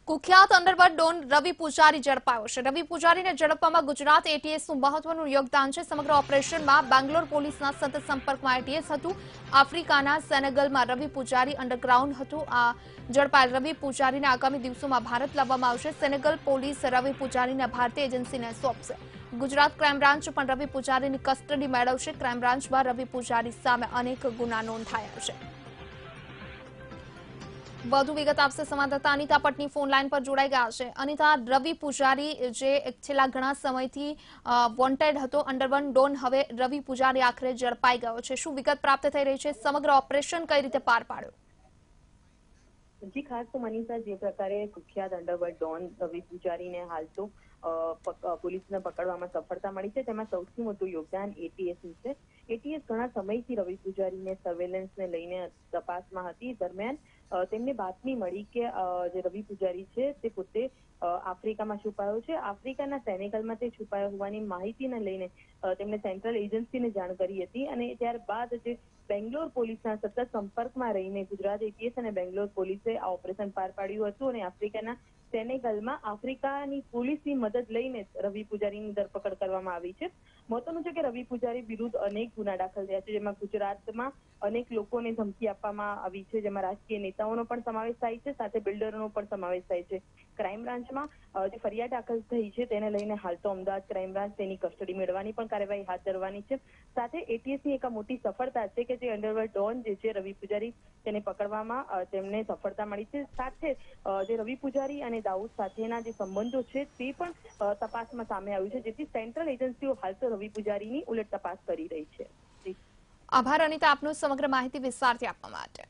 કુખ્યાત underworld Don રવિ પૂજારી ઝડપાયો છે। રવિ પૂજારીને ઝડપવામાં ગુજરાત એટીએસનું મહત્વનું યોગદાન છે। સમગ્ર ઓપરેશનમાં બેંગ્લોર પોલીસના સતત સંપર્કમાં એટીએસ હતું। આફ્રિકાના સેનેગલમાં રવિ પૂજારી અંડરગ્રાઉન્ડ હતું। આ ઝડપાયેલ રવિ પૂજારીને આગામી દિવસોમાં ભારત લાવવામાં આવશે। સેનેગલ પોલીસ રવિ પૂજારીને ભારતીય એજન્સીને સોંપશે। ગુજરાત ક્રાઇમ બ્રાન્ચ પણ રવિ પૂજારીની કસ્ટડી મેળવશે। ક્રાઇમ બ્રાન્ચમાં રવિ પૂજારી સામે અનેક ગુના નોંધાયા છે। વધુ વિગત આપશે સંવાદદાતા અનિતા પટની ફોન લાઈન પર જોડાઈ ગયા છે। અનિતા, રવિ પૂજારી જે છેલ્લા ઘણા સમયથી વોન્ટેડ હતો અંડરવર્લ્ડ ડોન, હવે રવિ પૂજારી આખરે ઝડપાઈ ગયો છે। શું વિગત પ્રાપ્ત થઈ રહી છે? સમગ્ર ઓપરેશન કઈ રીતે પાર પાડ્યો? જી, ખાસ તો મનીષા, જે પ્રકારે કુખ્યાત અંડરવર્લ્ડ ડોન રવિ પૂજારીને હાલ તો પોલીસને પકડવામાં સફળતા મળી છે, તેમાં સૌથી મોટું યોગદાન એટીએસનું છે। એટીએસ ઘણા સમયથી રવિ પૂજારીને સર્વેલન્સને લઈને તપાસમાં હતી। દરમિયાન તેમને બાતમી મળી કે જે રવિ પૂજારી છે તે પોતે આફ્રિકામાં છુપાયો છે। આફ્રિકાના સેનેગલમાં તે છુપાયો હોવાની માહિતીને લઈને તેમણે સેન્ટ્રલ એજન્સીને જાણ કરી હતી અને ત્યારબાદ જે બેંગ્લોર પોલીસના સતત સંપર્કમાં રહીને ગુજરાત એટીએસ અને બેંગ્લોર પોલીસે આ ઓપરેશન પાર પાડ્યું હતું અને આફ્રિકાના સેનેગલમાં આફ્રિકાની પોલીસની મદદ લઈને રવિ પૂજારીની ધરપકડ કરવામાં આવી છે। મહત્વનું છે કે રવિ પૂજારી વિરુદ્ધ અનેક ગુના દાખલ થયા છે, જેમાં ગુજરાતમાં અનેક લોકોને ધમકી આપવામાં આવી છે, જેમાં રાજકીય નેતાઓનો પણ સમાવેશ થાય છે, સાથે બિલ્ડરોનો પણ સમાવેશ થાય છે। ક્રાઇમ બ્રાન્ચમાં જે ફરિયાદ દાખલ થઈ છે તેને લઈને હાલ તો અમદાવાદ ક્રાઇમ બ્રાન્ચ તેની કસ્ટડી મેળવવાની પણ કાર્યવાહી હાથ ધરવાની છે। સાથે એટીએસની એક મોટી સફળતા છે કે જે અંડરવર્લ્ડ ડોન જે છે રવિ પૂજારી, તેને પકડવામાં તેમને સફળતા મળી છે। સાથે જે રવિ પૂજારી અને દાઉદ સાથેના જે સંબંધો છે તે પણ તપાસમાં સામે આવ્યું છે, જેથી સેન્ટ્રલ એજન્સીઓ હાલ તો રવિ પૂજારીની ઉલટ તપાસ કરી રહી છે। આભાર અનિતા, આપનું સમગ્ર માહિતી વિસ્તારથી આપવા માટે।